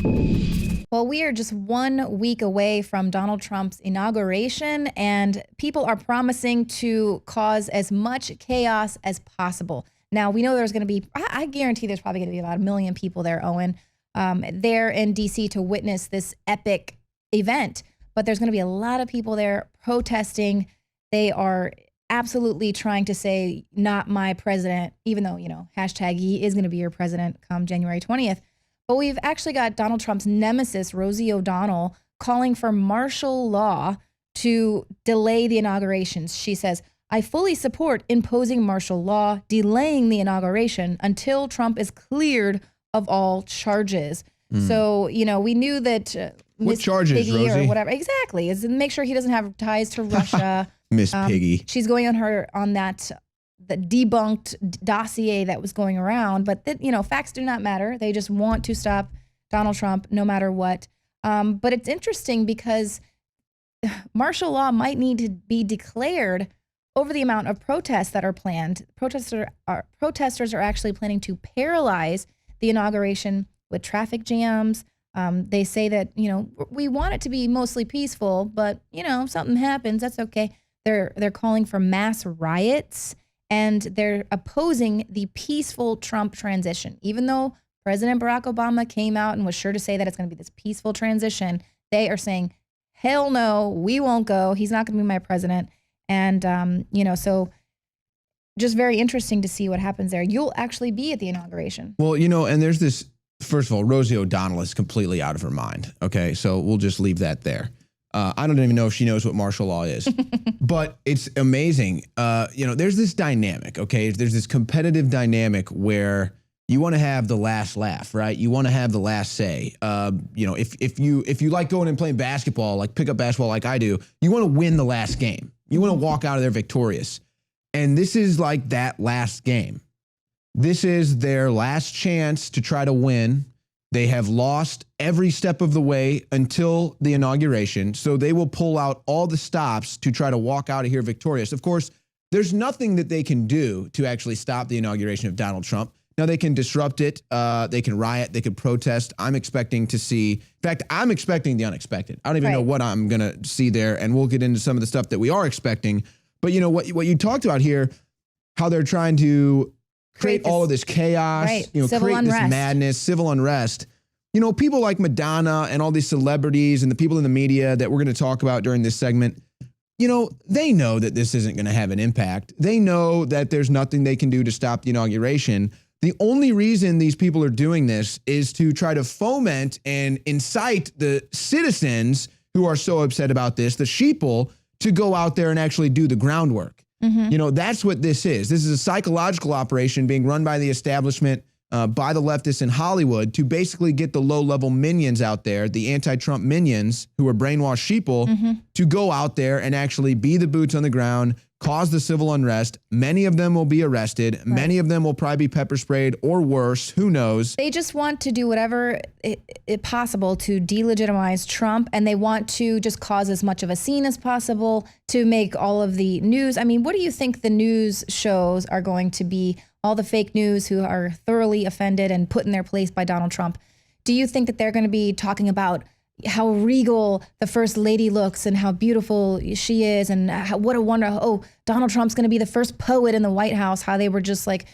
Well, we are just 1 week away from Donald Trump's inauguration, and people are promising to cause as much chaos as possible. Now, we know there's going to be, I guarantee there's probably going to be about 1 million people there, Owen, there in D.C. to witness this epic event. But there's going to be a lot of people there protesting. They are absolutely trying to say, not my president, even though, hashtag he is going to be your president come January 20th. But we've actually got Donald Trump's nemesis, Rosie O'Donnell, calling for martial law to delay the inaugurations. She says, I fully support imposing martial law, delaying the inauguration until Trump is cleared of all charges. So, we knew that what charges, Piggy Rosie? or whatever. Exactly. Is to make sure he doesn't have ties to Russia. Miss Piggy. She's going on the debunked dossier that was going around, but facts do not matter. They just want to stop Donald Trump no matter what. But it's interesting because martial law might need to be declared over the amount of protests that are planned. Protesters are actually planning to paralyze the inauguration with traffic jams. They say that, we want it to be mostly peaceful, but, if something happens, that's okay. They're calling for mass riots, and they're opposing the peaceful Trump transition. Even though President Barack Obama came out and was sure to say that it's going to be this peaceful transition, they are saying, hell no, we won't go. He's not going to be my president. And, so just very interesting to see what happens there. You'll actually be at the inauguration. Well, and there's this, first of all, Rosie O'Donnell is completely out of her mind. Okay, so we'll just leave that there. I don't even know if she knows what martial law is, but it's amazing. There's this dynamic, okay? There's this competitive dynamic where you want to have the last laugh, right? You want to have the last say. If you like going and playing basketball, like pick up basketball like I do, you want to win the last game. You want to walk out of there victorious. And this is like that last game. This is their last chance to try to win. They have lost every step of the way until the inauguration, so they will pull out all the stops to try to walk out of here victorious. Of course, there's nothing that they can do to actually stop the inauguration of Donald Trump. Now, they can disrupt it. They can riot. They can protest. I'm expecting to see, in fact, I'm expecting the unexpected. I don't even know what I'm going to see there, and we'll get into some of the stuff that we are expecting. But what you talked about here, how they're trying to create all of this chaos, create this madness, civil unrest. People like Madonna and all these celebrities and the people in the media that we're going to talk about during this segment, they know that this isn't going to have an impact. They know that there's nothing they can do to stop the inauguration. The only reason these people are doing this is to try to foment and incite the citizens who are so upset about this, the sheeple, to go out there and actually do the groundwork. That's what this is. This is a psychological operation being run by the establishment, by the leftists in Hollywood to basically get the low-level minions out there, the anti-Trump minions who are brainwashed sheeple, to go out there and actually be the boots on the ground, cause the civil unrest. Many of them will be arrested. Right. Many of them will probably be pepper sprayed or worse. Who knows? They just want to do whatever it possible to delegitimize Trump, and they want to just cause as much of a scene as possible to make all of the news. I mean, what do you think the news shows are going to be? All the fake news who are thoroughly offended and put in their place by Donald Trump. Do you think that they're going to be talking about how regal the first lady looks and how beautiful she is and what a wonder, Donald Trump's going to be the first poet in the White House, how they were just like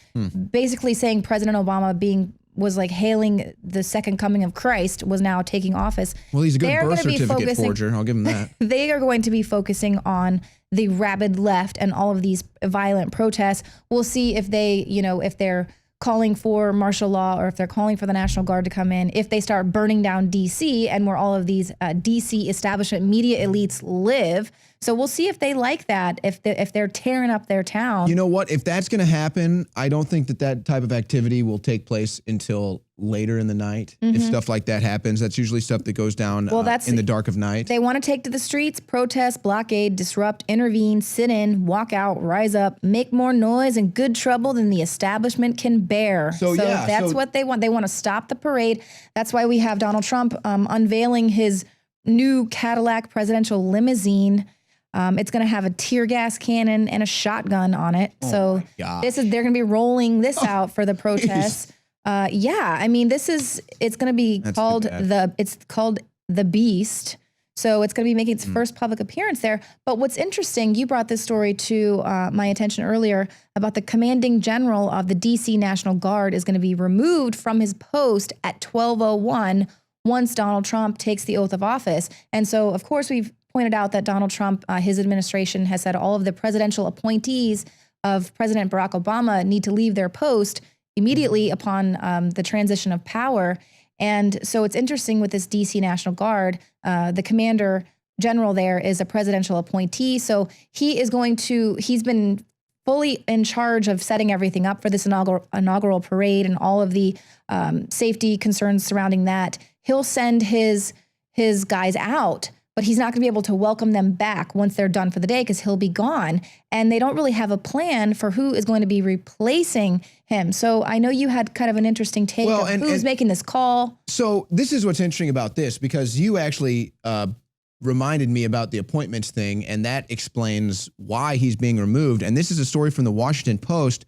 basically saying President Obama was like hailing the second coming of Christ, was now taking office. Well, he's a good birth certificate forger. I'll give him that. They are going to be focusing on the rabid left and all of these violent protests. We'll see if they, if they're calling for martial law or if they're calling for the National Guard to come in, if they start burning down D.C. and where all of these D.C. establishment media elites live. So we'll see if they like that, if they're tearing up their town. You know what? If that's going to happen, I don't think that type of activity will take place until later in the night. If stuff like that happens, that's usually stuff that goes down in the dark of night. They want to take to the streets, protest, blockade, disrupt, intervene, sit in, walk out, rise up, make more noise and good trouble than the establishment can bear. So that's what they want. They want to stop the parade. That's why we have Donald Trump unveiling his new Cadillac presidential limousine. It's going to have a tear gas cannon and a shotgun on it. They're going to be rolling this out for the protests. Yeah, I mean, it's going to be called the Beast. So it's going to be making its first public appearance there. But what's interesting, you brought this story to my attention earlier about the commanding general of the D.C. National Guard is going to be removed from his post at 12:01 once Donald Trump takes the oath of office. And so, of course, we've pointed out that Donald Trump, his administration has said all of the presidential appointees of President Barack Obama need to leave their post immediately upon the transition of power. And so it's interesting with this DC National Guard, the commander general there is a presidential appointee. So he's been fully in charge of setting everything up for this inaugural parade and all of the safety concerns surrounding that. He'll send his guys out, but he's not going to be able to welcome them back once they're done for the day because he'll be gone. And they don't really have a plan for who is going to be replacing him. So I know you had kind of an interesting take of who's making this call. So this is what's interesting about this, because you actually reminded me about the appointments thing, and that explains why he's being removed. And this is a story from the Washington Post.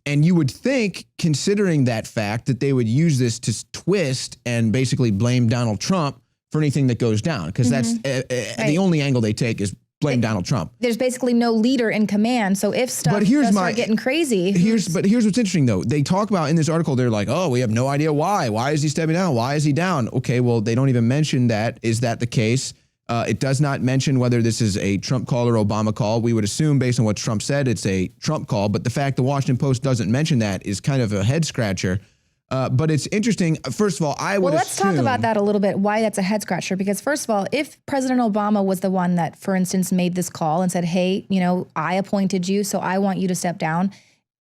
And you would think, considering that fact, that they would use this to twist and basically blame Donald Trump for anything that goes down, because that's the only angle they take is blame Donald Trump. There's basically no leader in command. So if stuff does start getting crazy. Here's what's interesting, though. They talk about in this article, they're like, oh, we have no idea why. Why is he stepping down? Why is he down? Okay, well, they don't even mention that. Is that the case? It does not mention whether this is a Trump call or Obama call. We would assume, based on what Trump said, it's a Trump call. But the fact the Washington Post doesn't mention that is kind of a head scratcher. But it's interesting. First of all, let's talk about that a little bit, why that's a head scratcher. Because first of all, if President Obama was the one that, for instance, made this call and said, hey, I appointed you, so I want you to step down,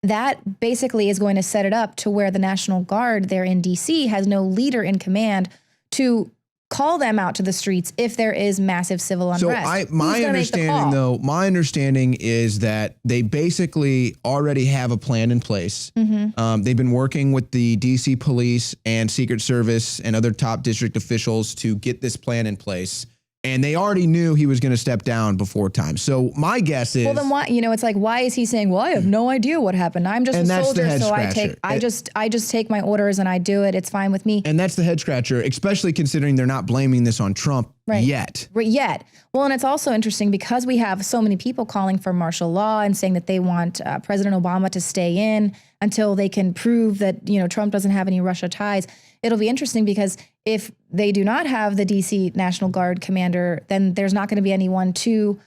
that basically is going to set it up to where the National Guard there in D.C. has no leader in command to call them out to the streets if there is massive civil unrest. So my understanding is that they basically already have a plan in place. They've been working with the DC police and Secret Service and other top district officials to get this plan in place. And they already knew he was going to step down before time. So my guess is, well, then why? It's like, why is he saying, well, I have no idea what happened. I'm just a soldier, so I just take my orders and I do it. It's fine with me. And that's the head scratcher, especially considering they're not blaming this on Trump yet. Well, and it's also interesting because we have so many people calling for martial law and saying that they want President Obama to stay in until they can prove that, Trump doesn't have any Russia ties. It'll be interesting because if they do not have the DC National Guard commander, then there's not going to be anyone to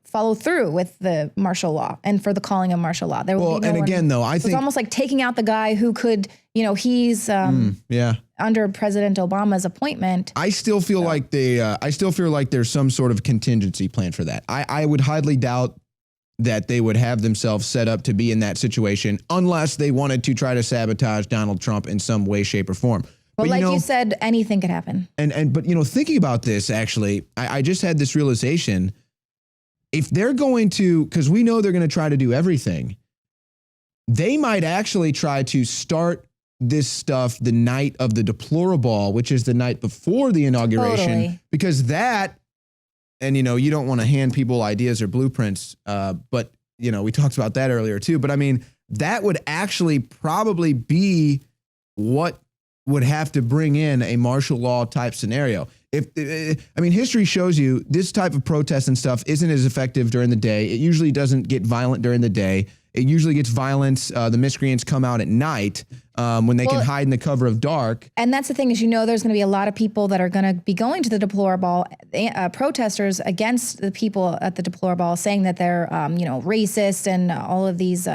follow through with the martial law and for the calling of martial law. There will be no again, though, I think it's almost like taking out the guy who could, he's under President Obama's appointment. I still feel like there's some sort of contingency plan for that. I would highly doubt that they would have themselves set up to be in that situation unless they wanted to try to sabotage Donald Trump in some way, shape, or form. But like you said, anything could happen. But thinking about this, actually, I just had this realization. If they're going to, because we know they're going to try to do everything, they might actually try to start this stuff the night of the deplorable, which is the night before the inauguration. Totally. Because that, and you don't want to hand people ideas or blueprints, but we talked about that earlier too. But I mean, that would actually probably be what would have to bring in a martial law type scenario. History shows you this type of protest and stuff isn't as effective during the day. It usually doesn't get violent during the day. It usually gets violence. The miscreants come out at night when they can hide in the cover of dark. And that's the thing is, there's going to be a lot of people that are going to be going to the deplorable protesters against the people at the deplorable, saying that they're, racist and all of these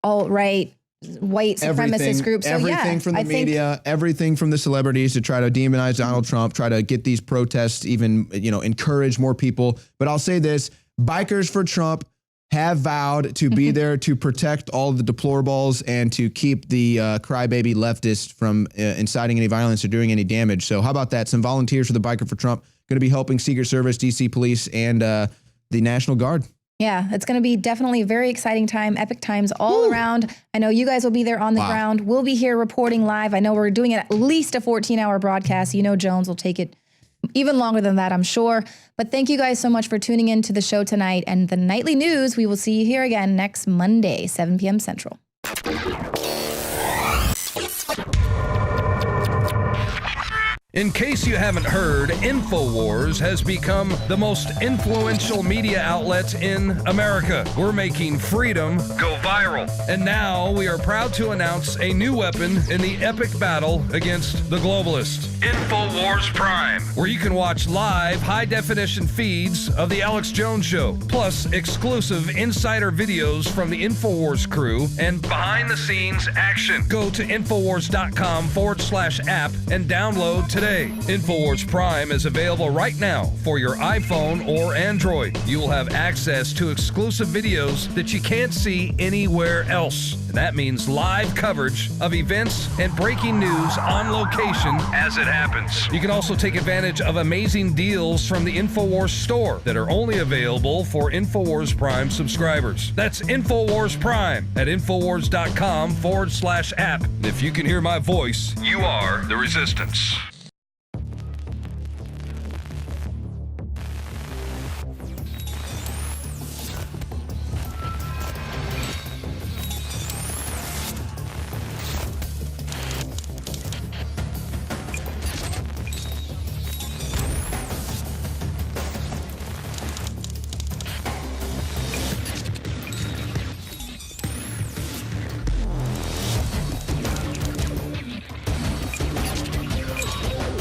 alt-right white supremacist groups. So everything from the media, everything from the celebrities to try to demonize Donald Trump, try to get these protests even, encourage more people. But I'll say this, Bikers for Trump have vowed to be there to protect all of the deplorables and to keep the crybaby leftists from inciting any violence or doing any damage. So how about that? Some volunteers for the Biker for Trump going to be helping Secret Service, DC Police, and the National Guard. Yeah, it's going to be definitely a very exciting time, epic times all around. I know you guys will be there on the ground. We'll be here reporting live. I know we're doing at least a 14-hour broadcast. Jones will take it even longer than that, I'm sure. But thank you guys so much for tuning in to the show tonight and the nightly news. We will see you here again next Monday, 7 p.m. Central. In case you haven't heard, Infowars has become the most influential media outlet in America. We're making freedom go viral. And now we are proud to announce a new weapon in the epic battle against the globalists. Infowars Prime, where you can watch live high-definition feeds of The Alex Jones Show, plus exclusive insider videos from the Infowars crew and behind-the-scenes action. Go to Infowars.com/app and download today. Infowars Prime is available right now for your iPhone or Android. You will have access to exclusive videos that you can't see anywhere else. And that means live coverage of events and breaking news on location as it happens. You can also take advantage of amazing deals from the Infowars store that are only available for Infowars Prime subscribers. That's Infowars Prime at Infowars.com/app. And if you can hear my voice, you are the resistance.